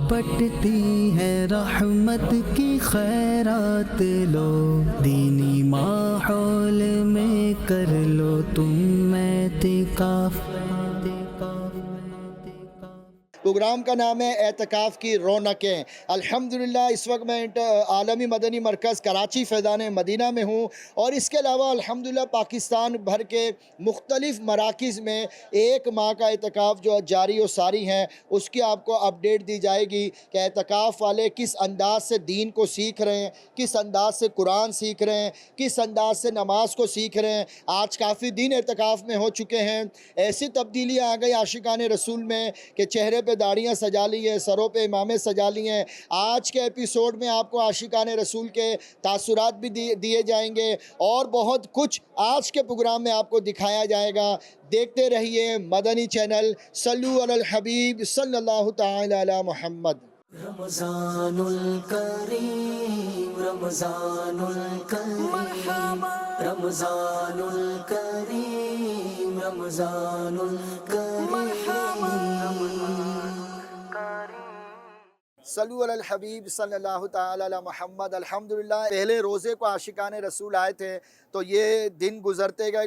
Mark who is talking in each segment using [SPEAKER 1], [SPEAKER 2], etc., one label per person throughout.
[SPEAKER 1] बटती है रहमत की खैरात लो, दीनी माहौल में कर लो तुम एतिकाफ।
[SPEAKER 2] प्रोग्राम का नाम है एतकाफ़ की रौनकें। अल्हम्दुलिल्लाह इस वक्त मैं आलमी मदनी मरकज़ कराची फैज़ान मदीना में हूँ और इसके अलावा अल्हम्दुलिल्लाह पाकिस्तान भर के मुख्तलिफ़ मराकिज़ में एक माह का एतकाफ़ जो जारी और सारी हैं उसकी आपको अपडेट दी जाएगी कि एतकाफ़ वाले किस अंदाज से दीन को सीख रहे हैं, किस अंदाज से कुरान सीख रहे हैं, किस अंदाज से नमाज को सीख रहे हैं। आज काफ़ी दिन एतकाफ़ में हो चुके हैं, ऐसी तब्दीलियाँ आ गई आशिकाने रसूल में कि चेहरे पे दाढ़ियाँ सजा ली हैं, सरों पे इमामें सजा ली हैं। आज के एपिसोड में आपको आशिकाने रसूल के तासुरात भी दिए जाएंगे और बहुत कुछ आज के प्रोग्राम में आपको दिखाया जाएगा। देखते रहिए मदनी चैनल। सल्लु अलल हबीब सल्लल्लाहु तआला अला मुहम्मद।
[SPEAKER 1] रमज़ानुल करीम रमज़ानुल करीम रमज़ानुल करीम रमज़ानुल
[SPEAKER 2] सल्लु अलल हबीब सल्लल्लाहु तआला अला मुहम्मद। अल्हम्दुलिल्लाह पहले रोज़े को आशिकाने रसूल आए थे तो ये दिन गुज़रते गए।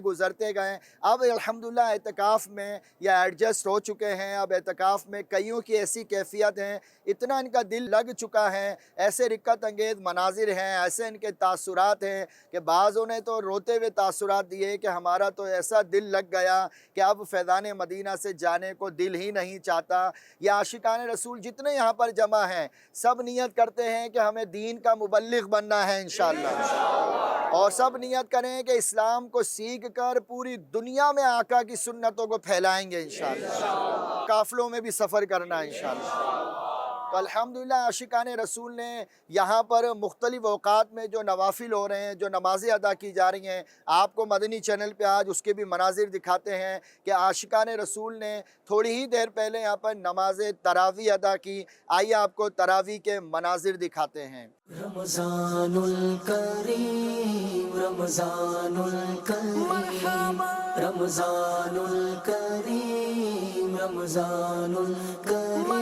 [SPEAKER 2] अब अल्हम्दुलिल्लाह एतकाफ़ में या एडजस्ट हो चुके हैं। अब एतकाफ़ में कईयों की ऐसी कैफ़ियत हैं, इतना इनका दिल लग चुका है, ऐसे रिक्कत अंगेज़ मनाजिर हैं, ऐसे इनके तासुरात हैं कि बाज़ों ने तो रोते हुए तासुरात दिए कि हमारा तो ऐसा दिल लग गया कि अब फैज़ान मदीना से जाने को दिल ही नहीं चाहता। या आशिकाने रसूल जितने यहाँ पर जमा हैं सब नियत करते हैं कि हमें दीन का मुबल्लिग बनना है इंशाअल्लाह, और सब नियत करें कि इस्लाम को सीख कर पूरी दुनिया में आका की सुन्नतों को फैलाएंगे इंशाअल्लाह, काफ़िलों में भी सफ़र करना है इंशाअल्लाह। तो अल्हम्दुलिल्लाह आशिकाने रसूल ने यहाँ पर मुख्तलिफ़ औक़ात में जो नवाफिल हो रहे हैं, जो नमाज़ें अदा की जा रही हैं, आपको मदनी चैनल पे आज उसके भी मनाजिर दिखाते हैं कि आशिकाने रसूल ने थोड़ी ही देर पहले यहाँ पर नमाज़ तरावी अदा की। आइए आपको तरावी के मनाजिर दिखाते हैं।
[SPEAKER 1] रमज़ानुल करीम रमज़ानुल करीम रमज़ानुल करीम रमज़ानुल करीम।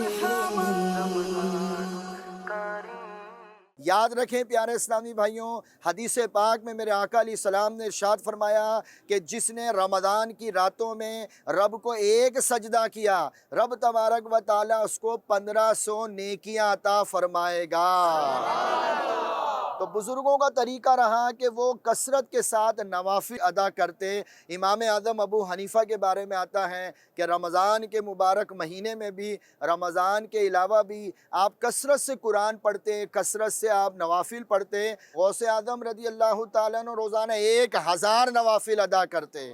[SPEAKER 2] याद रखें प्यारे इस्लामी भाइयों, हदीस पाक में मेरे आका अलैहिस्सलाम ने इरशाद फरमाया कि जिसने रमज़ान की रातों में रब को एक सजदा किया, रब तबारक व तआला उसको 1500 नेकियां अता फरमाएगा। तो बुज़ुर्गों का तरीक़ा रहा कि वो कसरत के साथ नवाफिल अदा करते। इमाम आज़म अबू हनीफ़ा के बारे में आता है कि रमज़ान के मुबारक महीने में भी, रमज़ान के अलावा भी आप कसरत से कुरान पढ़ते, कसरत से आप नवाफिल पढ़ते। गौसे आज़म रज़ी अल्लाह ताला अन्हु रोज़ाना 1000 नवाफिल अदा करते।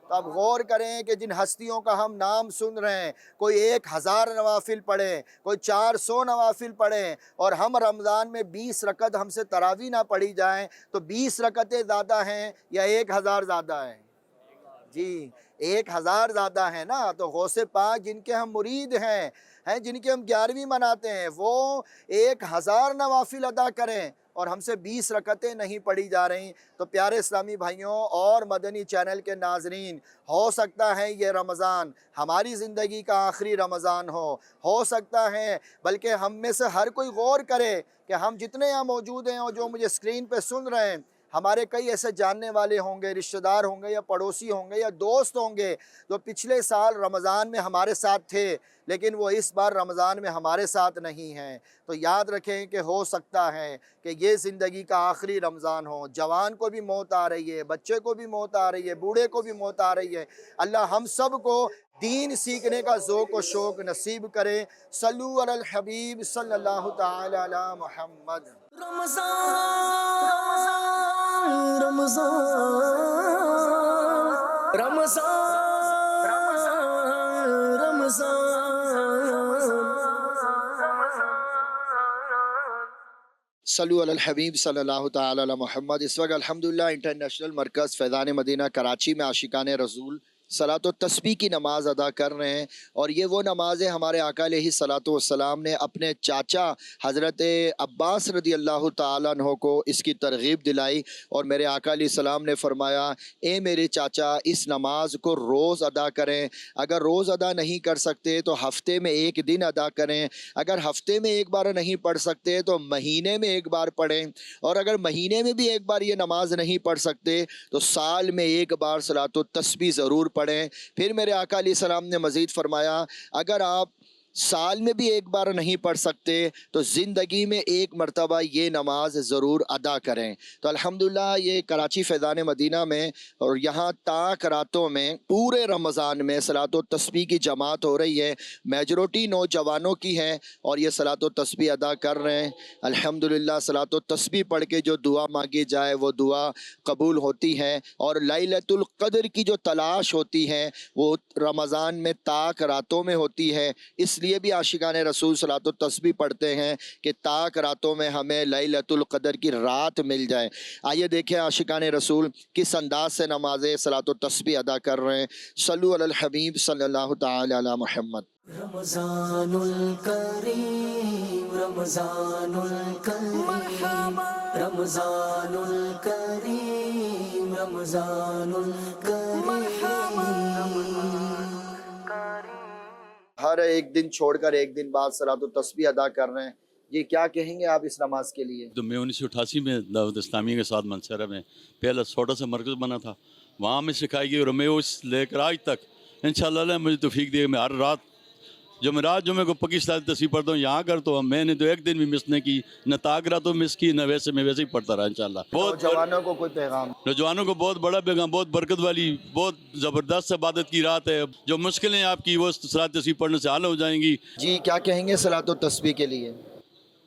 [SPEAKER 2] तो अब गौर करें कि जिन हस्तियों का हम नाम सुन रहे हैं, कोई 1000 नवाफिल पढ़े, कोई 400 नवाफिल पढ़े, और हम रमज़ान में 20 रकत हमसे तरावी ना पढ़ी जाएँ तो 20 रकतें ज़्यादा हैं या 1000 ज़्यादा हैं? जी 1000 ज़्यादा है ना। तो गौसे पाक जिनके हम मुरीद हैं जिनके हम 11वीं मनाते हैं, वो 1000 नवाफिल अदा करें और हमसे 20 रकतें नहीं पढ़ी जा रही। तो प्यारे इस्लामी भाइयों और मदनी चैनल के नाज़रीन, हो सकता है ये रमज़ान हमारी ज़िंदगी का आखिरी रमज़ान हो सकता है, बल्कि हम में से हर कोई गौर करे कि हम जितने यहाँ मौजूद हैं और जो मुझे स्क्रीन पे सुन रहे हैं, हमारे कई ऐसे जानने वाले होंगे, रिश्तेदार होंगे या पड़ोसी होंगे या दोस्त होंगे जो पिछले साल रमज़ान में हमारे साथ थे लेकिन वो इस बार रमज़ान में हमारे साथ नहीं हैं। तो याद रखें कि हो सकता है कि ये ज़िंदगी का आखिरी रमज़ान हो। जवान को भी मौत आ रही है, बच्चे को भी मौत आ रही है, बूढ़े को भी मौत आ रही है। अल्लाह हम सब को दीन सीखने का ज़ौक़ व शौक़ नसीब करे। सल्लु अलल हबीब सल्लल्लाहु तआला अला मुहम्मद।
[SPEAKER 1] रमज़ान रमज़ान रमज़ान रमज़ान।
[SPEAKER 2] सल्लु अलल हबीब सल्लल्लाहु तआला अला मुहम्मद। इस वक्त अल्हम्दुलिल्लाह इंटरनेशनल मरकज़ फैज़ान मदीना कराची में आशिकाने रसूल सलातो तस्बीह की नमाज अदा कर रहे हैं, और ये वो नमाज है हमारे आका अलैहिस्सलातु वस्सलाम ने अपने चाचा हज़रत अब्बास रदी अल्लाह ताला अन्हो को इसकी तरगीब दिलाई। और मेरे आका अलैहिस्सलाम ने फरमाया, ए मेरे चाचा, इस नमाज को रोज़ अदा करें। अगर रोज़ अदा नहीं कर सकते तो हफ्ते में एक दिन अदा करें। अगर हफ्ते में एक बार नहीं पढ़ सकते तो महीने में एक बार पढ़ें। और अगर महीने में भी एक बार ये नमाज नहीं पढ़ सकते तो साल में एक बार सलातो तस्बीह ज़रूर पढ़ें। फिर मेरे आका अलैहिस्सलाम ने मज़ीद फरमाया, अगर आप साल में भी एक बार नहीं पढ़ सकते तो ज़िंदगी में एक मरतबा ये नमाज ज़रूर अदा करें। तो अल्हम्दुलिल्लाह ये कराची फैज़ान मदीना में और यहाँ ताक रातों में पूरे रमज़ान में सलातो तस्बीह की जमात हो रही है। मेजॉरिटी नौजवानों की है और ये सलातो तस्बीह अदा कर रहे हैं। अल्हम्दुलिल्लाह सलातो तस्बीह पढ़ के जो दुआ मांगी जाए वो दुआ कबूल होती है। और लैलतुल क़द्र की जो तलाश होती है वो रमज़ान में ताक रातों में होती है। इसलिए भी आशिकाने रसूल सलातो तस्बीह पढ़ते हैं कि ताक रातों में हमें लैलतुल क़द्र की रात मिल जाए। आइए देखें आशिकाने रसूल किस अंदाज से नमाज़े सलातो तस्बीह अदा कर रहे हैं। सल्लु अलल हबीब सल्लल्लाहु तआला अला मुहम्मद।
[SPEAKER 1] रमज़ानुल करीम रमज़ानुल करीम रमज़ानुल करीम रमज़ानुल करीम।
[SPEAKER 2] हर एक दिन छोड़कर एक दिन बाद सलातो तस्बीह अदा कर रहे हैं, ये क्या कहेंगे आप इस नमाज के लिए?
[SPEAKER 3] तो मैं 1988 में दावत इस्लामी के साथ मंसरा में पहला छोटा सा मरकज़ बना था, वहाँ में सिखाई गई। और मैं उस लेकर आज तक इंशाअल्लाह मुझे तौफीक दी। मैं हर रात जुमेरात जुमे को पक्की सलात तस्बीह पढ़ता हूँ। यहाँ कर तो मैंने तो एक दिन भी मिस नहीं की, न ताकरा तो मिस की, न वैसे मैं वैसे ही पढ़ता रहा इंशाअल्लाह। बहुत
[SPEAKER 2] नौजवानों को कोई पैगाम?
[SPEAKER 3] नौजवानों को बहुत बड़ा पैगाम, बहुत बरकत वाली, बहुत ज़बरदस्त इबादत की रात है। जो मुश्किलें आपकी वो सलात तस्बीह पढ़ने से हल हो जाएंगी।
[SPEAKER 2] जी क्या कहेंगे सलातो तस्बीह के लिए?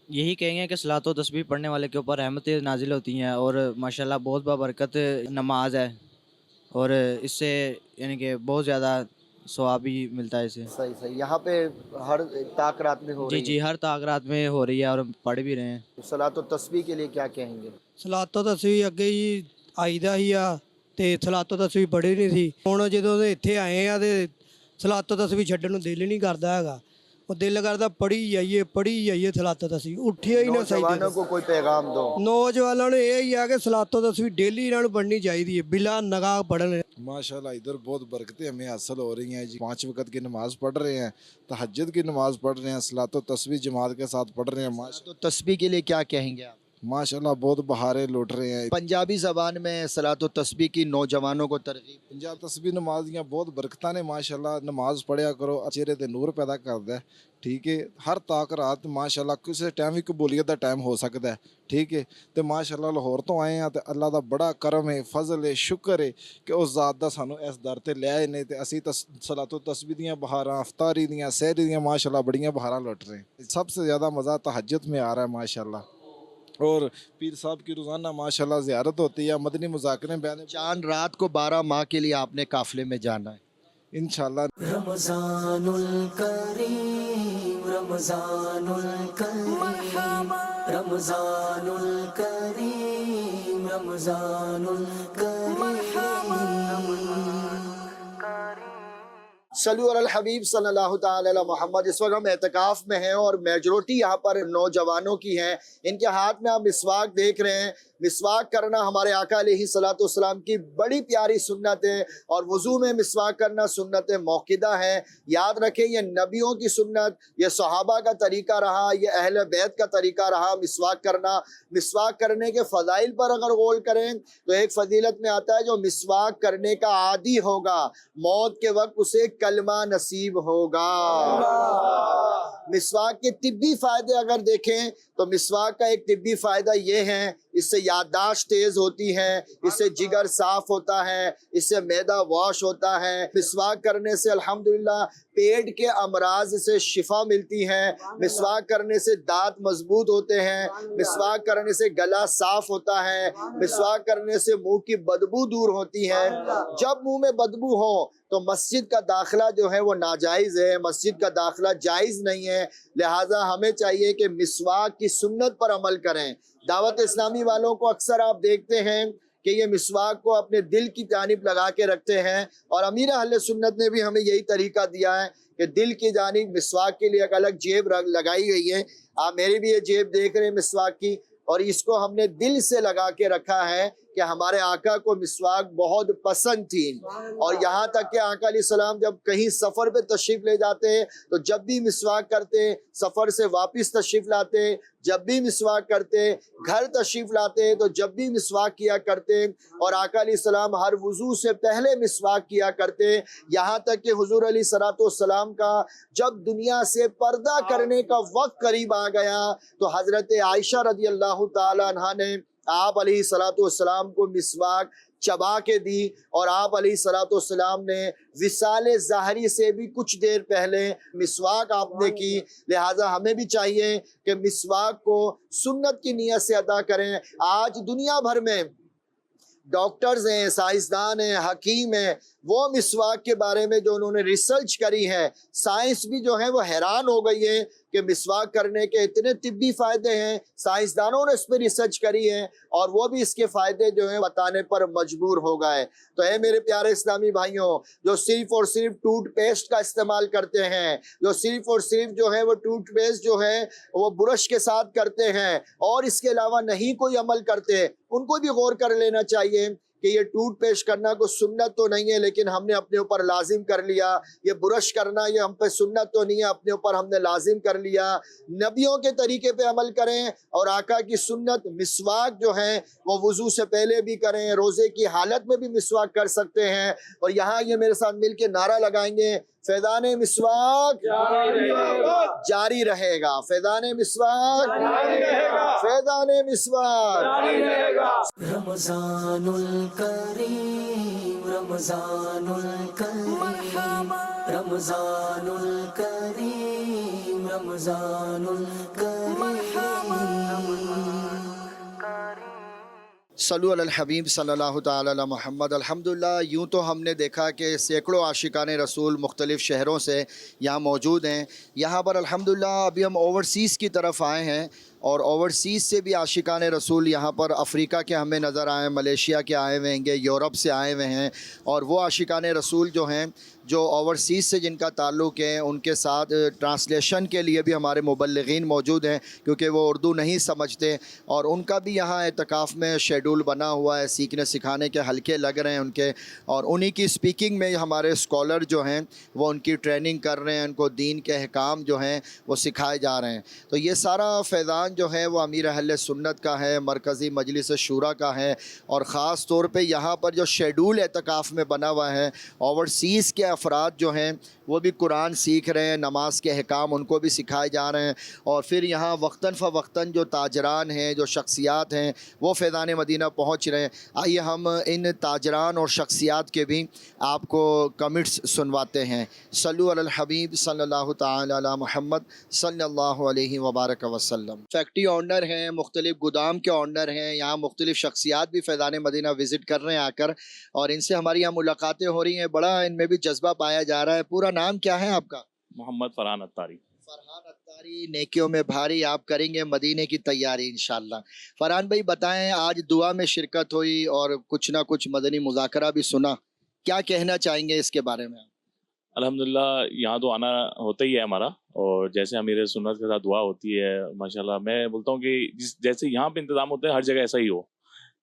[SPEAKER 4] यही कहेंगे कि सलातो तस्बीह पढ़ने वाले के ऊपर रहमतें नाजिल होती हैं और माशाल्लाह बहुत बाबरकत नमाज है और इससे यानी कि बहुत ज़्यादा सवाब भी मिलता है इससे।
[SPEAKER 2] सही सही। यहाँ पे हर ताक रात में हो
[SPEAKER 4] जी
[SPEAKER 2] रही
[SPEAKER 4] जी, हर ताक रात में हो रही है और हम पढ़ भी रहे हैं।
[SPEAKER 2] है। सलातो तस्बीह के लिए क्या कहेंगे?
[SPEAKER 5] ਸਲਾਤੋ ਤਸਵੀਰ ਅੱਗੇ ਹੀ ਆਈਦਾ ਹੀ ਆ ਤੇ ਸਲਾਤੋ ਤਸਵੀਰ ਪੜ੍ਹੀ ਨਹੀਂ ਸੀ। ਹੁਣ ਜਦੋਂ ਦੇ ਇੱਥੇ ਆਏ ਆ ਤੇ ਸਲਾਤੋ ਤਸਵੀਰ ਛੱਡਣ ਨੂੰ ਦਿਲ ਹੀ ਨਹੀਂ ਕਰਦਾ ਹੈਗਾ। ਉਹ ਦਿਲ ਕਰਦਾ ਪੜ੍ਹੀ ਜਾਈਏ ਸਲਾਤੋ ਤਸਵੀਰ ਉੱਠਿਆ ਹੀ ਨਾ ਸਹੀ।
[SPEAKER 2] नौजवानों को कोई पैगाम दो।
[SPEAKER 5] ਨੌਜਵਾਨਾਂ ਨੂੰ ਇਹ ਹੀ ਆ ਕਿ ਸਲਾਤੋ ਤਸਵੀਰ ਡੇਲੀ ਇਹਨਾਂ ਨੂੰ ਪੜ੍ਹਨੀ ਚਾਹੀਦੀ ਹੈ ਬਿਲਾ ਨਗਾਹ पढ़न।
[SPEAKER 6] माशाल्लाह इधर बहुत बरकतें हमें हासिल हो रही हैं जी। 5 वक्त की नमाज पढ़ रहे हैं, तहज्जुद की नमाज पढ़ रहे हैं, सलातो तस्बीह जमात के साथ पढ़ रहे हैं।
[SPEAKER 2] तो तस्बीह के लिए क्या कहेंगे आप?
[SPEAKER 6] माशाल्लाह बहुत बहारें लौट रहे हैं।
[SPEAKER 2] पंजाबी ज़बान में सलातो तस्बीह की नौजवानों को तरगीब।
[SPEAKER 6] पंजाब तस्बीह नमाज दियाँ बहुत बरकतां ने माशाल्लाह। नमाज पढ़िया करो, चेहरे ते नूर पैदा करता है। ठीक है, हर ताक रात माशाल्लाह किसी टाइम भी कबूलियत का टाइम हो सकता है। ठीक है, तो माशाल्लाह लाहौर तो आए हैं तो अल्लाह का बड़ा करम है, फजल है, शुक्र है कि उस ज़ात दा सानू इस दर ते ले आए ने ते असी सलातो तस्बीह दियाँ बहारां, अफ्तारी दियाँ, सहरी दियाँ माशाल्लाह बड़ियाँ बहारां लुट रहे हैं। सबसे ज़्यादा मज़ा तहज्जुद में आ रहा है माशाल्लाह। और पीर साहब की रोज़ाना माशाल्लाह ज़ियारत होती है, मदनी मुज़ाकरे बयान।
[SPEAKER 2] चांद रात को 12 माह के लिए आपने काफिले में जाना है
[SPEAKER 6] इंशाल्लाह।
[SPEAKER 1] रमज़ानुल करीम रमज़ानुल करीम रमज़ानुल करीम रमज़ानुल करीम।
[SPEAKER 2] सल्लु अलल हबीब सल्लल्लाहु ताला अलैहि मोहम्मद। इस वक्त हम एतकाफ़ में हैं और मेजॉरिटी यहाँ पर नौजवानों की है। इनके हाथ में आप मिसवाक देख रहे हैं। मिसवाक करना हमारे आका अलैहिस्सलातु वस्सलाम की बड़ी प्यारी सुन्नत है और वज़ू में मिसवाक करना सुन्नत मौक़िदा है। याद रखें ये नबियों की सुन्नत, ये सहाबा का तरीका रहा, ये अहले बैत का तरीका रहा मिसवाक करना। मिसवाक करने के फ़ज़ाइल पर अगर गौर करें तो एक फ़जीलत में आता है जो मिसवाक करने का आदी होगा मौत के वक्त उसे कलमा नसीब होगा। मिसवाक के तिब्बी फ़ायदे अगर देखें तो मिसवाक का एक तिब्बी फ़ायदा ये है, इससे याददाश्त तेज होती है, इससे जिगर साफ होता है, इससे मैदा वॉश होता है। मिसवाक करने से अल्हम्दुलिल्लाह पेट के अमराज से शिफा मिलती है। मिसवाक करने से दांत मजबूत होते हैं। मिसवाक करने से गला साफ होता है। मिसवाक करने से मुंह की बदबू दूर होती है। जब मुंह में बदबू हो तो मस्जिद का दाखिला जो है वो नाजायज़ है, मस्जिद का दाखिला जायज़ नहीं है। लिहाजा हमें चाहिए कि मिसवाक की सुन्नत पर अमल करें। दावत इस्लामी वालों को अक्सर आप देखते हैं कि ये मिसवाक को अपने दिल की जानिब लगा के रखते हैं। और अमीर अहले सुन्नत ने भी हमें यही तरीका दिया है कि दिल की जानिब मिसवाक के लिए एक अलग जेब लगाई गई है। आप मेरी भी ये जेब देख रहे हैं मिसवाक की, और इसको हमने दिल से लगा के रखा है कि हमारे आका को मिसवाक बहुत पसंद थी। और यहाँ तक कि आका अलैहिस्सलाम जब कहीं सफ़र पे तशरीफ़ ले जाते तो जब भी मिसवाक करते, सफ़र से वापस तशरीफ़ लाते जब भी मिसवाक करते, घर तशरीफ़ लाते तो जब भी मिसवाक किया करते, और आका अलैहिस्सलाम हर वुज़ू से पहले मिसवाक किया करते। यहाँ तक कि हुज़ूर अलैहिस्सलाम का जब दुनिया से पर्दा करने का वक्त करीब आ गया तो हज़रत आयशा रज़ियल्लाहु ताला अन्हा ने आप अलैहिस्सलाम को मिसवाक चबा के दी, और आप अलैहिस्सलाम ने विसाले ज़ाहरी से भी कुछ देर पहले मिसवाक आपने की। लिहाजा हमें भी चाहिए कि मिसवाक को सुन्नत की नीयत से अदा करें। आज दुनिया भर में डॉक्टर्स हैं, साइंसदान हैं, हकीम हैं, वो मिसवाक के बारे में जो उन्होंने रिसर्च करी है, साइंस भी जो है वो हैरान हो गई है कि मिसवाक करने के इतने तिब्बी फ़ायदे हैं। साइंसदानों ने इस पर रिसर्च करी है और वो भी इसके फ़ायदे जो हैं बताने पर मजबूर हो गए। तो है मेरे प्यारे इस्लामी भाइयों, जो सिर्फ़ और सिर्फ टूथपेस्ट का इस्तेमाल करते हैं, जो सिर्फ़ और सिर्फ जो है वो टूथपेस्ट जो है वो ब्रश के साथ करते हैं और इसके अलावा नहीं कोई अमल करते, उनको भी गौर कर लेना चाहिए कि ये टूथपेस्ट करना कोई सुन्नत तो नहीं है, लेकिन हमने अपने ऊपर लाजिम कर लिया। ये ब्रश करना ये हम पे सुन्नत तो नहीं है, अपने ऊपर हमने लाजिम कर लिया। नबियों के तरीके पे अमल करें, और आका की सुन्नत मिसवाक जो है वो वुज़ू से पहले भी करें, रोज़े की हालत में भी मिसवाक कर सकते हैं। और यहाँ ये मेरे साथ मिल के नारा लगाएंगे, फैज़ाने मिसवाक जारी रहेगा, फैज़ाने मिसवाक, फैज़ाने मिसवाक।
[SPEAKER 1] रमज़ानुल करीम, रमज़ानुल करीम, रमज़ानुल करीम, रमज़ानुल
[SPEAKER 2] सल्लु अलल हबीब सल्लल्लाहु ताला अला मुहम्मद। अल्हम्दुलिल्लाह, यूँ तो हमने देखा कि सैकड़ों आशिकाने रसूल मुख्तलिफ़ शहरों से यहाँ मौजूद हैं। यहाँ पर अल्हम्दुलिल्लाह अभी हम ओवरसीज़ की तरफ आए हैं, और ओवरसीज़ से भी आशिकाने रसूल यहाँ पर अफ़्रीका के हमें नज़र आए, मलेशिया के आए हुए हैं, यूरोप से आए हुए हैं। और वो आशिकाने रसूल जो हैं जो ओवरसीज़ से जिनका ताल्लुक़ है, उनके साथ ट्रांसलेशन के लिए भी हमारे मुबल्लिगीन मौजूद हैं, क्योंकि वो उर्दू नहीं समझते, और उनका भी यहाँ एतकाफ़ में शेड्यूल बना हुआ है, सीखने सिखाने के हलके लग रहे हैं उनके, और उन्हीं की स्पीकिंग में हमारे स्कॉलर जो हैं वो उनकी ट्रेनिंग कर रहे हैं, उनको दीन के अहकाम जो हैं वो सिखाए जा रहे हैं। तो ये सारा फैज़ान जो है वो अमीर अहले सुन्नत का है, मरकज़ी मजलिस शूरा का है, और ख़ास तौर पे यहाँ पर जो शेड्यूल एतकाफ़ में बना हुआ है, ओवरसीज़ के अफराद जो हैं वो भी कुरान सीख रहे हैं, नमाज के अहकाम उनको भी सिखाए जा रहे हैं। और फिर यहाँ वक्तन फ़वक्तन जो ताजरान हैं, जो शख्सियात हैं, वो फैज़ान मदीना पहुँच रहे हैं। आइए हम इन ताजरान और शख्सियात के भी आपको कमिट्स सुनवाते हैं। सल्लु अलल हबीब सल्लल्लाहु ताला अला मुहम्मद सल्लल्लाहु अलैहि वबारक वसल्लम। फैक्ट्री ऑनर हैं, मुख्तलिफ़ गोदाम के ऑनर हैं, यहाँ मुख्तलिफ़ शख्सियात भी फैज़ान मदीना विज़िट कर रहे हैं आकर, और इनसे हमारी यहाँ मुलाकातें हो रही हैं। बड़ा इनमें भी जज्बा पाया जा रहा है। पूरा नाम क्या है आपका?
[SPEAKER 7] मोहम्मद फरहान अत्तारी।
[SPEAKER 2] फरहान अत्तारी, नेकियों में भारी, आप करेंगे मदीने की तैयारी इंशाल्लाह। फरहान भाई बताएं, आज दुआ में शिरकत हुई और कुछ ना कुछ मदनी मुज़ाकरा भी सुना, क्या कहना चाहेंगे इसके बारे में?
[SPEAKER 7] अल्हम्दुलिल्लाह, यहाँ तो आना होता ही है हमारा, और जैसे अमीर सुन्नत के साथ दुआ होती है माशाल्लाह। मैं बोलता हूँ कि जैसे यहाँ पे इंतज़ाम होता है हर जगह ऐसा ही हो,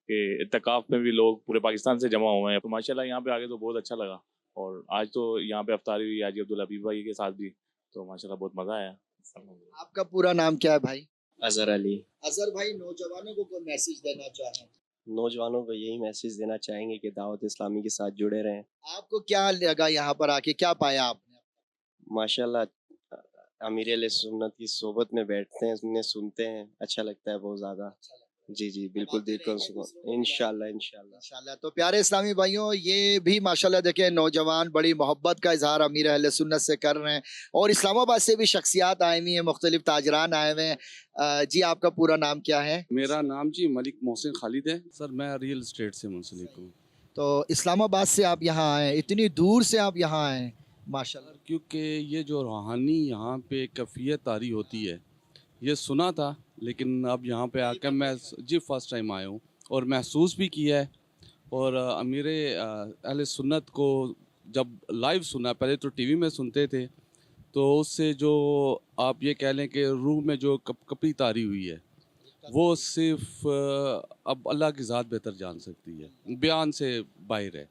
[SPEAKER 7] कि इत्तेकाफ़ में भी लोग पूरे पाकिस्तान से जमा हुए हैं। तो माशाल्लाह यहाँ पे आके तो बहुत अच्छा लगा, और आज तो यहाँ पे अफ्तारी हुई हाजी अब्दुल हबीब भाई के साथ भी, तो माशाल्लाह बहुत मज़ा आया।
[SPEAKER 2] आपका पूरा नाम क्या है भाई?
[SPEAKER 8] अज़हर अली।
[SPEAKER 2] अज़हर भाई, नौजवानों को कोई मैसेज देना चाहें?
[SPEAKER 8] नौजवानों को यही मैसेज देना चाहेंगे कि दावत इस्लामी के साथ जुड़े रहें।
[SPEAKER 2] आपको क्या लगा यहाँ पर आके, क्या पाया आपने?
[SPEAKER 8] माशाल्लाह अमीर अहले सुन्नत की सोबत में बैठते हैं, उन्हें सुनते हैं, अच्छा लगता है बहुत ज़्यादा। जी जी बिल्कुल, दिल को सुकून। इंशाल्लाह इंशाल्लाह
[SPEAKER 2] इंशाल्लाह। तो प्यारे इस्लामी भाइयों, ये भी माशाल्लाह देखें नौजवान बड़ी मोहब्बत का इजहार अमीर अहले सुन्नत से कर रहे हैं, और इस्लामाबाद से भी शख्सियात आए हुई हैं, मुख्तलिफ ताजरान आए हुए हैं। जी आपका पूरा नाम क्या है?
[SPEAKER 9] मेरा नाम जी मलिक मोहसिन खालिद है सर, मैं रियल एस्टेट से मुंसलिक हूँ।
[SPEAKER 2] तो इस्लामाबाद से आप यहाँ आए, इतनी दूर से आप यहाँ आए माशाल्लाह?
[SPEAKER 9] क्योंकि ये जो रूहानी यहाँ पे कैफियत तारी होती है, ये सुना था, लेकिन अब यहाँ पे आकर मैं जी फर्स्ट टाइम आया हूँ, और महसूस भी किया है और अमीर अहले सुन्नत को जब लाइव सुना, पहले तो टीवी में सुनते थे, तो उससे जो आप ये कह लें कि रूह में जो कपकपी तारी हुई है, वो सिर्फ अब अल्लाह की ज़ात बेहतर जान सकती है, बयान से बाहर है।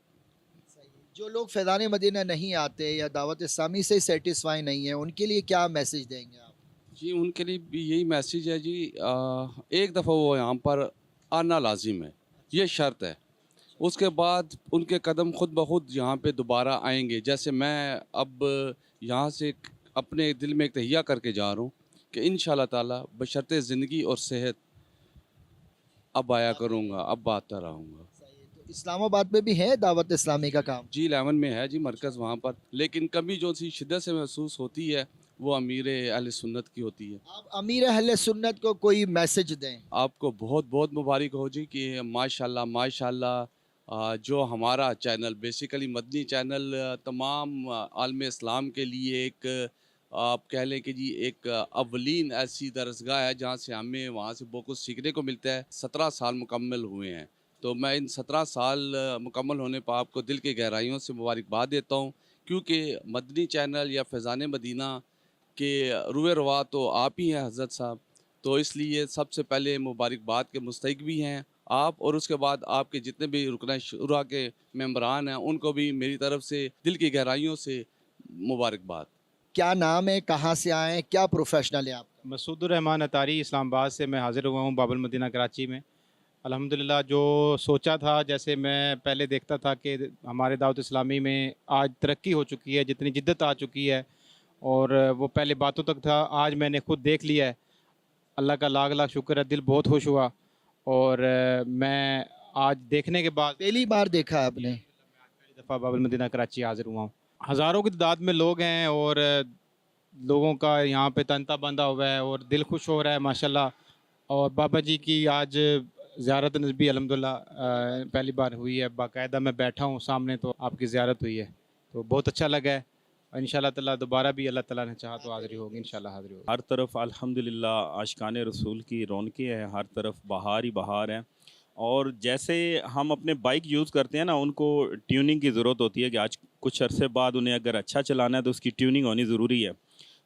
[SPEAKER 2] जो लोग फैज़ान मदीना नहीं आते या दावत इस्लामी से सेटिस्फाई नहीं है, उनके लिए क्या मैसेज देंगे आप?
[SPEAKER 9] जी, उनके लिए भी यही मैसेज है जी, एक दफ़ा वो यहाँ पर आना लाजिम है, ये शर्त है। उसके बाद उनके कदम खुद ब खुद यहाँ पे दोबारा आएंगे। जैसे मैं अब यहाँ से अपने दिल में एक तहिया करके जा रहा हूँ कि इंशाअल्लाह ताला बशर्ते ज़िंदगी और सेहत अब आया करूँगा, अब आता रहूँगा।
[SPEAKER 2] तो इस्लामाबाद में भी है दावत इस्लामी का काम?
[SPEAKER 9] जी 11 में है जी मरकज़ वहाँ पर, लेकिन कमी जो सी शिद्दत से महसूस होती है वो अमीर अहले सुन्नत की होती है।
[SPEAKER 2] आप अमीर अहले सुन्नत को कोई मैसेज दें?
[SPEAKER 9] आपको बहुत बहुत मुबारक हो जी कि माशाल्लाह माशाल्लाह, जो हमारा चैनल बेसिकली मदनी चैनल तमाम आलम इस्लाम के लिए एक आप कह लें कि जी एक अवलीन ऐसी दरसगाह है जहाँ से हमें वहाँ से बहुत कुछ सीखने को मिलता है। 17 साल मुकम्मल हुए हैं, तो मैं इन 17 साल मुकम्मल होने पर आपको दिल की गहराइयों से मुबारकबाद देता हूँ, क्योंकि मदनी चैनल या फैज़ान मदीना के रुए रवा तो आप ही हैं हज़रत साहब, तो इसलिए सबसे पहले मुबारकबाद के मुस्तहिक भी हैं आप, और उसके बाद आपके जितने भी रुकना शुरा के मेंबरान हैं उनको भी मेरी तरफ से दिल की गहराइयों से मुबारकबाद।
[SPEAKER 2] क्या नाम है, कहाँ से आए हैं, क्या प्रोफेशनल है आप?
[SPEAKER 10] मसूदुर रहमान अतारी इस्लामाबाद से मैं हाज़िर हुआ हूँ बाबुल मदीना कराची में। अल्हम्दुलिल्लाह, जो सोचा था, जैसे मैं पहले देखता था कि हमारे दावत इस्लामी में आज तरक्की हो चुकी है, जितनी जिद्दत आ चुकी है, और वो पहले बातों तक था, आज मैंने खुद देख लिया है। अल्लाह का लाख लाख शुक्र है, दिल बहुत खुश हुआ। और मैं आज देखने के बाद
[SPEAKER 2] पहली बार देखा है आपने?
[SPEAKER 10] पहली दफ़ा बाबुल मदीना कराची हाज़िर हुआ हूँ। हज़ारों की तादाद में लोग हैं और लोगों का यहाँ पे तंता बंधा हुआ है और दिल खुश हो रहा है माशाल्लाह। और बाबा जी की आज ज़ियारत नज़बी अल्हम्दुलिल्लाह पहली बार हुई है, बाकायदा मैं बैठा हूँ सामने तो आपकी ज़ियारत हुई है, तो बहुत अच्छा लगा है। इंशाल्लाह ताला दोबारा भी अल्लाह ताला ने चाहा तो हाज़िरी होगी, इंशाल्लाह हाज़िरी होगी।
[SPEAKER 11] हर तरफ अल्हम्दुलिल्लाह आशिकाने रसूल की रौनकें हैं, हर तरफ बहार ही बहार है। और जैसे हम अपने बाइक यूज़ करते हैं ना, उनको ट्यूनिंग की ज़रूरत होती है कि आज कुछ अरसे बाद उन्हें अगर अच्छा चलाना है तो उसकी ट्यूनिंग होनी ज़रूरी है।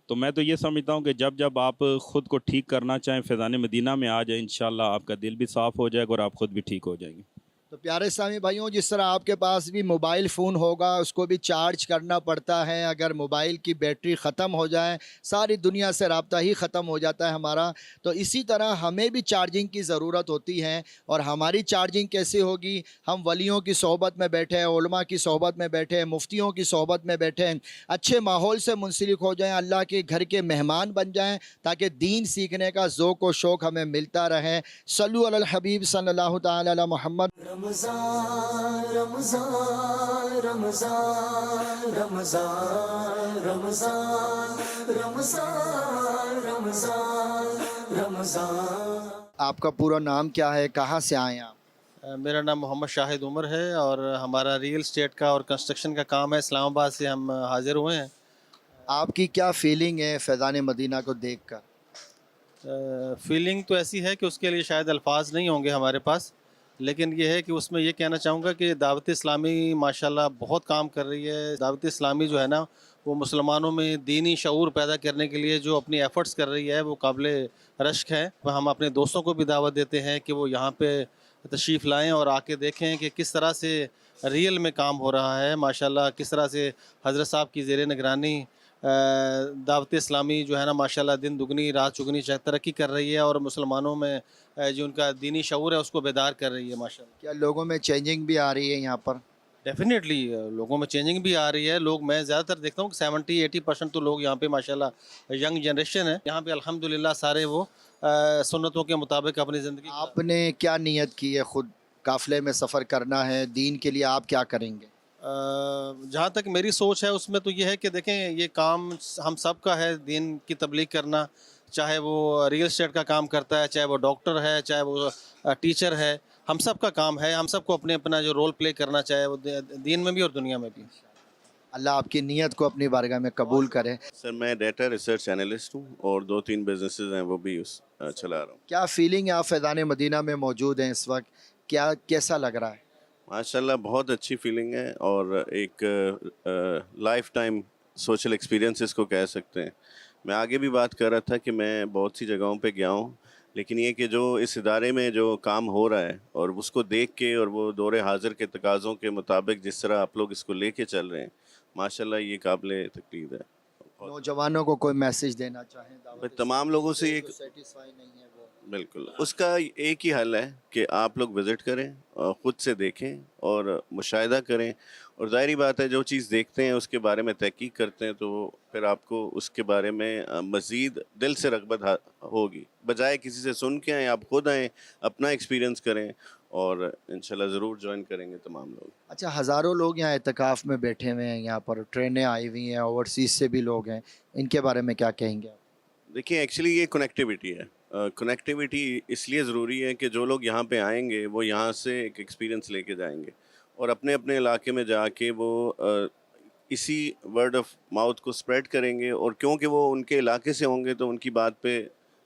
[SPEAKER 11] तो मैं तो ये समझता हूँ कि जब जब आप ख़ुद को ठीक करना चाहें फैज़ान मदीना में आ जाए, इंशाल्लाह आपका दिल भी साफ़ हो जाएगा और आप ख़ुद भी ठीक हो जाएंगे।
[SPEAKER 2] तो प्यारे इस्लामी भाइयों, जिस तरह आपके पास भी मोबाइल फ़ोन होगा, उसको भी चार्ज करना पड़ता है। अगर मोबाइल की बैटरी ख़त्म हो जाए, सारी दुनिया से रब्ता ही ख़त्म हो जाता है हमारा। तो इसी तरह हमें भी चार्जिंग की ज़रूरत होती है। और हमारी चार्जिंग कैसे होगी? हम वलियों की सोहबत में बैठे, उलमा की सोहबत में बैठे, मुफ्तियों की सोहबत में बैठे, अच्छे माहौल से मुंसलिक हो जाएँ, अल्लाह के घर के मेहमान बन जाएँ, ताकि दीन सीखने का ज़ौक़ व शौक़ हमें मिलता रहे। सल्लु अलल हबीब सल्लल्लाहु तआला अला मुहम्मद।
[SPEAKER 1] रमज़ान रमज़ान रमज़ान रमज़ान रमज़ान रमज़ान रमज़ान रमज़ान।
[SPEAKER 2] आपका पूरा नाम क्या है, कहाँ से आए आप?
[SPEAKER 12] मेरा नाम मोहम्मद शाहिद उमर है और हमारा रियल एस्टेट का और कंस्ट्रक्शन का काम है। इस्लामाबाद से हम हाज़िर हुए हैं।
[SPEAKER 2] आपकी क्या फीलिंग है फैज़ान मदीना को देखकर?
[SPEAKER 12] फीलिंग तो ऐसी है कि उसके लिए शायद अल्फाज नहीं होंगे हमारे पास, लेकिन ये है कि उसमें ये कहना चाहूँगा कि दावत इस्लामी माशाल्लाह बहुत काम कर रही है। दावत इस्लामी जो है ना, वो मुसलमानों में दीनी शऊर पैदा करने के लिए जो अपनी एफ़र्ट्स कर रही है वो काबिल रश्क है। हम अपने दोस्तों को भी दावत देते हैं कि वो यहाँ पे तशरीफ़ लाएँ और आके देखें कि किस तरह से रियल में काम हो रहा है माशाल्लाह, किस तरह से हज़रत साहब की ज़ेर निगरानी दावत इस्लामी जो है ना माशाल्लाह दिन दुगनी रात चुगनी तरक्की कर रही है और मुसलमानों में जो उनका दीनी शऊर है उसको बेदार कर रही है माशाल्लाह।
[SPEAKER 2] क्या लोगों में चेंजिंग भी आ रही है यहाँ पर?
[SPEAKER 12] डेफिनेटली लोगों में चेंजिंग भी आ रही है। लोग, मैं ज़्यादातर देखता हूँ कि 70-80% तो लोग यहाँ पे माशाल्लाह यंग जनरेशन है यहाँ पे अल्हम्दुलिल्लाह, सारे वो सुन्नतों के मुताबिक अपनी ज़िंदगी।
[SPEAKER 2] आपने क्या नियत की है? खुद काफ़िले में सफ़र करना है, दीन के लिए आप क्या करेंगे?
[SPEAKER 12] जहाँ तक मेरी सोच है उसमें तो ये है कि देखें, ये काम हम सब का है, दीन की तबलीग करना। चाहे वो रियल एस्टेट का काम करता है, चाहे वो डॉक्टर है, चाहे वो टीचर है, हम सब का काम है। हम सबको अपने अपना जो रोल प्ले करना चाहे वो दीन में भी और दुनिया में भी।
[SPEAKER 2] अल्लाह आपकी नीयत को अपनी बारगाह में कबूल करे।
[SPEAKER 13] सर मैं डेटा रिसर्च एनालिस्ट हूँ और 2-3 बिजनेसेस हैं वो भी चला रहा हूँ।
[SPEAKER 2] क्या फीलिंग है? आप फैज़ान मदीना में मौजूद हैं इस वक्त, क्या कैसा लग रहा है?
[SPEAKER 13] माशाल्लाह बहुत अच्छी फीलिंग है और एक लाइफ टाइम सोशल एक्सपीरियंस इसको कह सकते हैं। मैं आगे भी बात कर रहा था कि मैं बहुत सी जगहों पे गया हूँ, लेकिन ये कि जो इस इदारे में जो काम हो रहा है और उसको देख के और वो दौरे हाज़िर के तकाज़ों के मुताबिक जिस तरह आप लोग इसको लेके चल रहे हैं, माशाल्लाह ये काबिल तकलीद है।
[SPEAKER 2] नौजवानों को कोई मैसेज देना चाहें
[SPEAKER 13] मैं तमाम लोगों से एक
[SPEAKER 2] सेटिस्फाई नहीं है वो?
[SPEAKER 13] बिल्कुल उसका एक ही हल है कि आप लोग विज़िट करें और ख़ुद से देखें और मुशाहिदा करें, और ज़ाहिरी बात है जो चीज़ देखते हैं उसके बारे में तहकीक करते हैं तो फिर आपको उसके बारे में मज़ीद दिल से रग़बत होगी, बजाय किसी से सुन के आएँ आप ख़ुद आएँ, अपना एक्सपीरियंस करें और इंशाल्लाह ज़रूर ज्वाइन करेंगे तमाम लोग।
[SPEAKER 2] अच्छा, हज़ारों लोग यहाँ एतकाफ़ में बैठे हुए हैं, यहाँ पर ट्रेनें आई हुई हैं, ओवरसीज़ से भी लोग हैं, इनके बारे में क्या कहेंगे आप?
[SPEAKER 13] देखिए एक्चुअली ये कनेक्टिविटी है। कनेक्टिविटी इसलिए ज़रूरी है कि जो लोग यहाँ पे आएंगे वो यहाँ से एक एक्सपीरियंस लेके जाएंगे और अपने अपने इलाके में जाके वो इसी वर्ड ऑफ माउथ को स्प्रेड करेंगे, और क्योंकि वो उनके इलाके से होंगे तो उनकी बात पे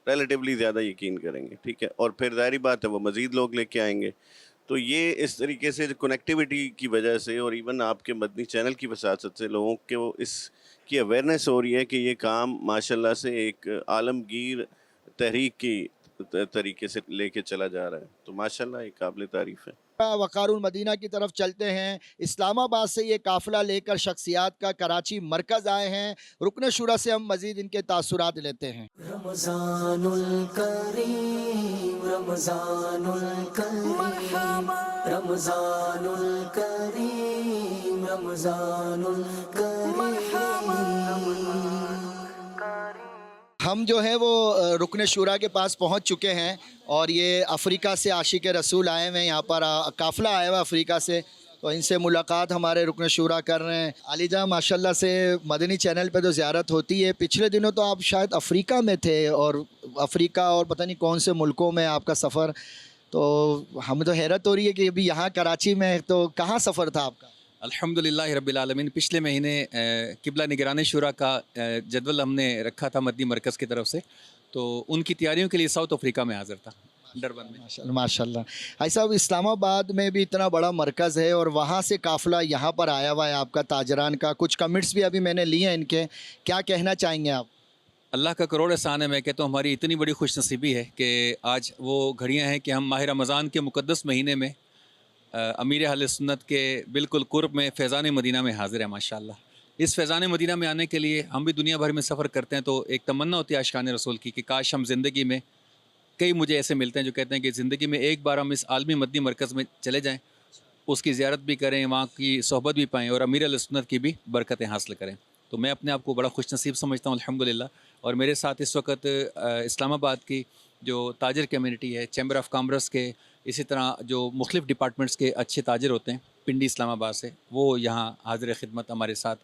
[SPEAKER 13] रिलेटिवली ज़्यादा यकीन करेंगे, ठीक है, और फिर ज़ाहिर बात है वो मज़ीद लोग लेके आएंगे। तो ये इस तरीके से कनेक्टिविटी की वजह से और इवन आपके मदनी चैनल की वसासत से लोगों के वो इसकी अवेयरनेस हो रही है कि ये काम माशाल्लाह से एक आलमगीर तहरीक की तरीके से लेके चला जा रहा है, तो माशाल्लाह एक काबिल तारीफ़ है।
[SPEAKER 2] वक़ारुल मदीना की तरफ चलते हैं। इस्लामाबाद से ये काफ़िला लेकर शख्सियात का कराची मरकज़ आए हैं। रुकन शुरा से हम मज़ीद इनके तासुरात लेते हैं।
[SPEAKER 1] रमज़ानुल करीम रमज़ानुल करीम रमज़ानुल करीम रमज़ानुल करीम।
[SPEAKER 2] हम जो है वो रुकन शुरा के पास पहुंच चुके हैं और ये अफ्रीका से आशिक रसूल आए हुए हैं, यहाँ पर काफ़िला आया हुआ अफ्रीका से, तो इनसे मुलाकात हमारे रुकन शुरा कर रहे हैं। अली जहाँ माशाल्लाह से मदनी चैनल पे तो ज़ियारत होती है, पिछले दिनों तो आप शायद अफ्रीका में थे और अफ्रीका और पता नहीं कौन से मुल्कों में आपका सफ़र, तो हमें तो हैरत हो रही है कि अभी यहाँ कराची में, तो कहाँ सफ़र था आपका?
[SPEAKER 14] अल्हम्दुलिल्लाह रब्बिल आलमीन। पिछले महीने किबला निगरान शुरा का जदवल हमने रखा था मदनी मरकज़ की तरफ से, तो उनकी तैयारियों के लिए साउथ अफ्रीका में हाज़िर था, डरबन में।
[SPEAKER 2] माशाल्लाह माशाल्लाह। भाई साहब, इस्लामाबाद में भी इतना बड़ा मरकज़ है और वहाँ से काफ़िला यहाँ पर आया हुआ है आपका ताजरान का, कुछ कमेंट्स भी अभी मैंने लिए हैं इनके, क्या कहना चाहेंगे आप?
[SPEAKER 14] अल्लाह का करोड़ एहसान है। मैं कहता हूँ हमारी इतनी बड़ी खुशनसीबी है कि आज वो घड़ियाँ हैं कि हम माह रमज़ान के मुक़द्दस महीने में अमीर अहले सुन्नत के बिल्कुल कुर्ब में फैज़ान मदीना में हाज़िर है माशाल्लाह। इस फैज़ान मदीना में आने के लिए हम भी दुनिया भर में सफ़र करते हैं, तो एक तमन्ना होती है आशिकान रसूल की कि काश हम ज़िंदगी में, कई मुझे ऐसे मिलते हैं जो कहते हैं कि ज़िंदगी में एक बार हम इस आलमी मदनी मरकज़ में चले जाएँ, उसकी ज़ियारत भी करें, वहाँ की सोहबत भी पाएँ और अमीर अहले सुन्नत की भी बरकतें हासिल करें। तो मैं अपने आप को बड़ा खुशनसीब समझता हूँ अल्हम्दुलिल्लाह। और मेरे साथ इस वक्त इस्लामाबाद की जो ताजर कम्यूनिटी है, चैम्बर ऑफ कॉमर्स के, इसी तरह जो मुख्तलिफ़ डिपार्टमेंट्स के अच्छे ताजर होते हैं पिंडी इस्लामाबाद से, वो यहाँ हाज़िर खिदमत हमारे साथ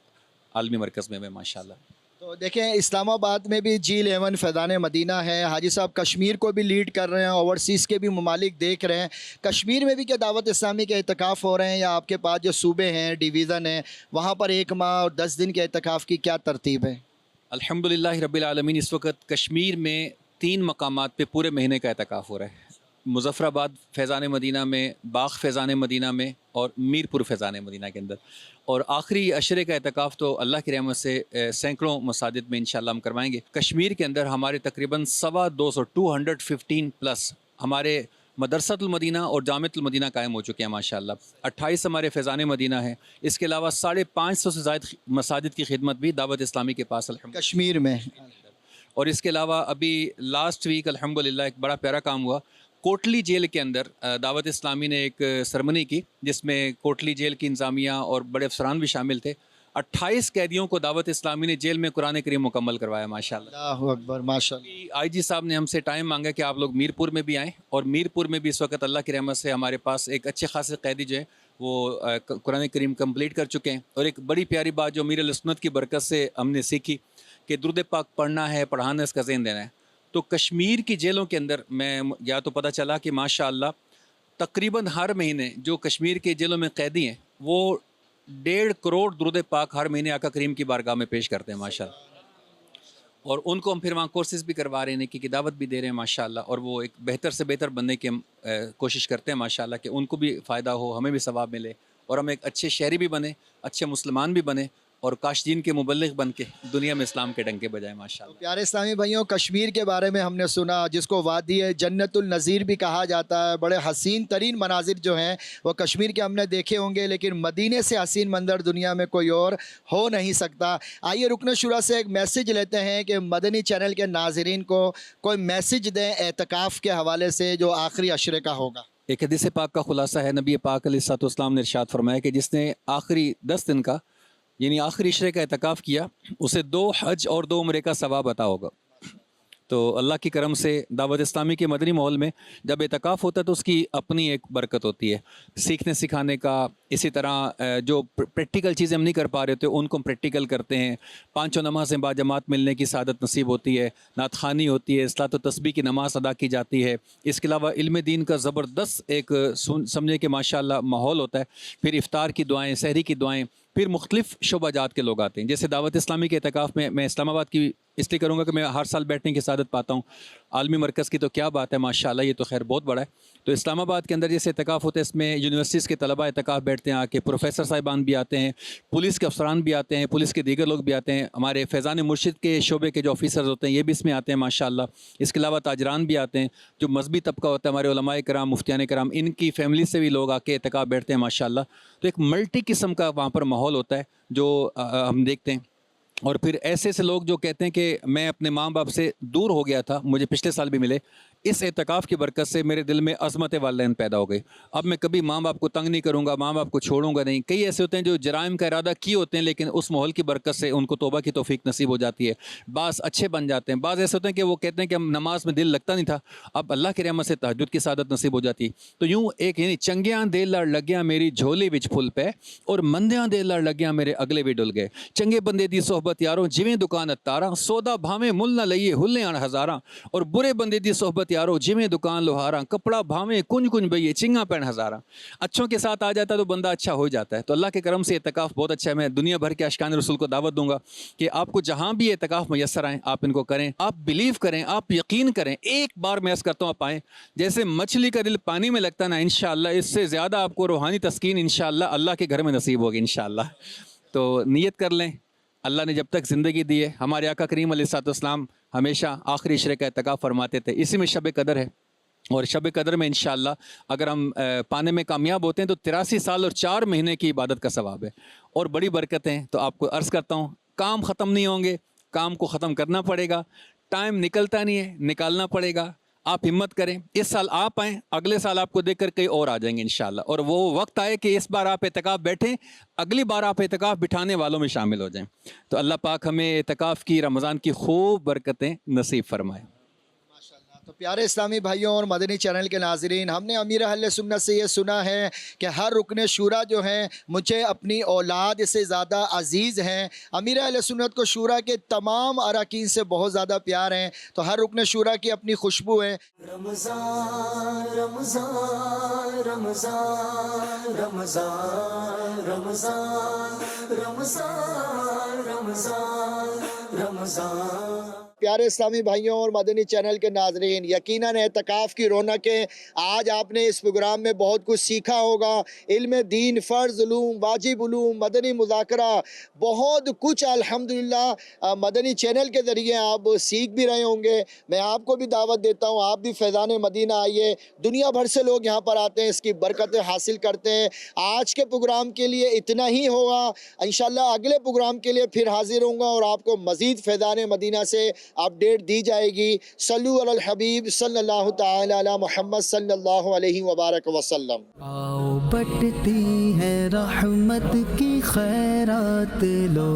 [SPEAKER 14] आलमी मरकज़ में माशाल्लाह।
[SPEAKER 2] तो देखें, इस्लामाबाद में भी G11 फैज़ान मदीना है। हाजी साहब कश्मीर को भी लीड कर रहे हैं, ओवरसीज़ के भी ममालिक देख रहे हैं। कश्मीर में भी क्या दावत इस्लामी के एतकाफ़ हो रहे हैं, या आपके पास जो सूबे हैं, डिवीज़न है, वहाँ पर 1 माह और 10 दिन के एतकाफ़ की क्या तरतीब है?
[SPEAKER 14] अल्हम्दुलिल्लाह रब्बिल आलमीन। इस वक्त कश्मीर में 3 मकामात पे पूरे महीने का एतकाफ़ हो रहा है। मुज़फ़्फ़राबाद फैज़ान मदीना में, बाग़ फैज़ान मदीना में और मीरपुर फैज़ान मदीना के अंदर। और आखिरी अशरे का एतकाफ़ तो अल्लाह की रहमत से सैकड़ों मसाजिद में इंशाअल्लाह हम करवाएंगे। कश्मीर के अंदर हमारे तकरीबन 215 प्लस हमारे मदरसतुल मदीना और जामिअतुल मदीना कायम हो चुके हैं माशाअल्लाह। 28 हमारे फैज़ान मदीना है। इसके अलावा 550 से ज़ायद मसाजिद की खिदमत भी दावत इस्लामी के पास अल्हम्दुलिल्लाह
[SPEAKER 2] कश्मीर में।
[SPEAKER 14] और इसके अलावा अभी लास्ट वीक अल्हम्दुलिल्लाह एक बड़ा प्यारा काम हुआ। कोटली जेल के अंदर दावत इस्लामी ने एक सरमनी की, जिसमें कोटली जेल की इंतज़ामिया और बड़े अफसरान भी शामिल थे। 28 कैदियों को दावत इस्लामी ने जेल में कुरान करीम मुकम्मल करवाया माशाअल्लाह।
[SPEAKER 2] अल्लाहु अकबर माशाअल्लाह।
[SPEAKER 14] IG साहब ने हमसे टाइम मांगा कि आप लोग मीरपुर में भी आएँ, और मीरपुर में भी इस वक्त अल्लाह की रहमत से हमारे पास एक अच्छे खासे कैदी जो है वो कुरान करीम कंप्लीट कर चुके हैं। और एक बड़ी प्यारी बात जो अमीर अल-सुन्नत की बरकत से हमने सीखी कि दुरूद पाक पढ़ना है, पढ़ाना, इसका ज़हन देना है। तो कश्मीर की जेलों के अंदर मैं या तो पता चला कि माशाअल्लाह तकरीबन हर महीने जो कश्मीर के जेलों में कैदी हैं वो 1.5 करोड़ दुरूद पाक हर महीने आका करीम की बारगाह में पेश करते हैं माशाअल्लाह। और उनको हम फिर वहाँ कोर्सेज़ भी करवा रहे हैं, कि दावत भी दे रहे हैं माशाल्लाह, और वो एक बेहतर से बेहतर बनने की हम कोशिश करते हैं माशाल्लाह, कि उनको भी फ़ायदा हो, हमें भी सवाब मिले, और हम एक अच्छे शहरी भी बने, अच्छे मुसलमान भी बने, और काशदीन के मुबल्लिग बन के दुनिया में इस्लाम के डंके बजाए माशाल्लाह।
[SPEAKER 2] प्यारे इस्लामी भाइयों, कश्मीर के बारे में हमने सुना, जिसको वादी जन्नतुल नज़ीर भी कहा जाता है। बड़े हसीन तरीन मनाजिर जो हैं वो कश्मीर के हमने देखे होंगे, लेकिन मदीने से हसीन मंजर दुनिया में कोई और हो नहीं सकता। आइए रुकन शुरा से एक मैसेज लेते हैं कि मदनी चैनल के नाजरीन को कोई मैसेज दें एतकाफ़ के हवाले से, जो आखिरी अशरे का होगा।
[SPEAKER 14] एक हदीस पाक का खुलासा है, नबी पाक अलैहिस्सलाम ने इरशाद फरमाया कि जिसने आखिरी 10 दिन का यानी आखिरी इशरे का एतकाफ़ किया, उसे 2 हज और 2 उम्रे का सवाब अता होगा। तो अल्लाह की करम से दावत इस्लामी के मदनी माहौल में जब एतकाफ़ होता है तो उसकी अपनी एक बरकत होती है, सीखने सिखाने का। इसी तरह जो प्रैक्टिकल चीज़ें हम नहीं कर पा रहे थे उनको हम प्रैक्टिकल करते हैं। 5 नमाज़ें बाजमात मिलने की सादत नसीब होती है, नात ख़ानी होती है, इस्लात व तस्बीह की नमाज़ अदा की जाती है। इसके अलावा इल्म दीन का ज़बरदस्त एक समझे कि माशाल्लाह माहौल होता है। फिर इफ्तार की दुआएँ, सहरी की दुआएँ, फिर मुख्तलिफ़ शोबाजात के लोग आते हैं। जैसे दावत इस्लामी के एतकाफ़ में मैं इस्लामाबाद की इसलिए करूँगा कि मैं हर साल बैठने की सादत पाता हूँ। आलमी मरकज़ की तो क्या बात है माशाल्लाह, ये तो खैर बहुत बड़ा है। तो इस्लामाबाद के अंदर जैसे एतकाफ़ होता है, इसमें यूनिवर्सिटीज़ के तलबा एतकाफ़ बैठते हैं आके, प्रोफेसर साहिबान भी आते हैं, पुलिस के अफसरान भी आते हैं, पुलिस के दीगर लोग भी आते हैं, हमारे फैज़ान मुर्शिद के शोबे के जो ऑफिसर्स होते हैं ये भी इसमें आते हैं माशाल्लाह। इसके अलावा ताजरान भी आते हैं, जो मजहबी तबका होता है, हमारे उलमाए कराम, मुफ्तियान कराम, इनकी फैमिली से भी लोग आके एतकाफ़ बैठते हैं माशाल्लाह। तो एक मल्टी किस्म का वहाँ पर माहौल होता है जो हम देखते हैं। और फिर ऐसे ऐसे लोग जो कहते हैं कि मैं अपने माँ बाप से दूर हो गया था, मुझे पिछले साल भी मिले, इस एतकाफ़ की बरकत से मेरे दिल में अज़मत वालिदैन पैदा हो गई। अब मैं कभी माँ बाप को तंग नहीं करूँगा, माँ बाप को छोड़ूंगा नहीं। कई ऐसे होते हैं जो जराइम का इरादा किए होते हैं, लेकिन उस माहौल की बरकत से उनको तौबा की तौफीक नसीब हो जाती है, बाज़ अच्छे बन जाते हैं। बाज़ ऐसे होते हैं कि वो कहते हैं कि हम नमाज में दिल लगता नहीं था, अब अल्लाह की रहमत से तहज्जुद की सादत नसीब हो जाती है। तो यूँ एक यानी चंगियाँ दे लड़ लग्या मेरी झोली विच फुल पे, और मंदियाँ दे लड़ लग्या मेरे अगले भी डुल गए। चंगे बंदे दी सोहबत यारों जिवें दुकान तारा, सौदा भावें मुल न लइए हुल्ले आन हज़ारा, और बुरे बंदे दी सोहबत यारों जिवें दुकान लोहारा, कपड़ा भावें कुंज कुंज बइए चिंगा पैन हज़ारा। अच्छों के साथ आ जाता है तो बंदा अच्छा हो जाता है। तो अल्लाह के करम से एतकाफ़ बहुत अच्छा है। मैं दुनिया भर के आशिकान रसूल को दावत दूंगा कि आपको जहाँ भी एतकाफ़ मैसर आए आप इनको करें, आप बिलीव करें, आप यकीन करें। एक बार मैं अर्ज़ करता हूँ आप आएँ, जैसे मछली का दिल पानी में लगता है ना, इंशाअल्लाह इससे ज़्यादा आपको रूहानी तस्कीन इंशाअल्लाह अल्लाह के घर में नसीब होगी इंशाअल्लाह। तो नियत कर लें, अल्लाह ने जब तक ज़िंदगी दी है, हमारे आका करीम अलैहिस्सलाम हमेशा आखिरी इशरे का एतकाफ़ फरमाते थे। इसी में शब कदर है, और शब कदर में इंशाअल्लाह अगर हम पाने में कामयाब होते हैं तो 83 साल और 4 महीने की इबादत का सवाब है और बड़ी बरकत है। तो आपको अर्ज़ करता हूँ, काम ख़त्म नहीं होंगे, काम को ख़त्म करना पड़ेगा, टाइम निकलता नहीं है, निकालना पड़ेगा। आप हिम्मत करें, इस साल आप आएँ, अगले साल आपको देखकर कई और आ जाएंगे इंशाअल्लाह। और वो वक्त आए कि इस बार आप एतकाफ़ बैठें, अगली बार आप एतकाफ़ बिठाने वालों में शामिल हो जाएं। तो अल्लाह पाक हमें एतकाफ़ की, रमज़ान की खूब बरकतें नसीब फरमाए।
[SPEAKER 2] तो प्यारे इस्लामी भाइयों और मदनी चैनल के नाज़रीन, हमने अमीर अहले सुन्नत से ये सुना है कि हर रुकन शूरा जो हैं मुझे अपनी औलाद से ज़्यादा अज़ीज़ हैं। अमीर अहले सुन्नत को शूरा के तमाम अरकान से बहुत ज़्यादा प्यार हैं। तो हर रुकन शूरा की अपनी खुशबू है।
[SPEAKER 1] रमज़ान रमज़ान रमज़ान रमज़ान रमज़ान रमज़ान रमज़ान रमज़ान।
[SPEAKER 2] प्यारे इस्लामी भाइयों और मदनी चैनल के नाज़रीन, यकीनन एतकाफ़ की रौनकें, आज आपने इस प्रोग्राम में बहुत कुछ सीखा होगा। इल्म दीन, फ़र्ज़ उलूम, वाजिब उलूम, मदनी मुज़ाकरा, बहुत कुछ अल्हम्दुलिल्लाह मदनी चैनल के ज़रिए आप सीख भी रहे होंगे। मैं आपको भी दावत देता हूँ, आप भी फैज़ान मदीना आइए। दुनिया भर से लोग यहाँ पर आते हैं, इसकी बरकतें हासिल करते हैं। आज के प्रोग्राम के लिए इतना ही होगा। इंशाअल्लाह अगले प्रोग्राम के लिए फिर हाजिर होऊंगा और आपको मज़ीद फैज़ान मदीना से अपडेट दी जाएगी। सल्लु अलल हबीब सल्लल्लाहु तआला अला मुहम्मद सल्लल्लाहु अलैहि वबारक वसल्लम।
[SPEAKER 15] आओ बटती है रहमत की खैरात लो,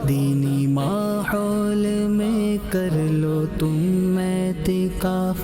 [SPEAKER 15] दीनी माहौल में कर लो तुम एतिकाफ।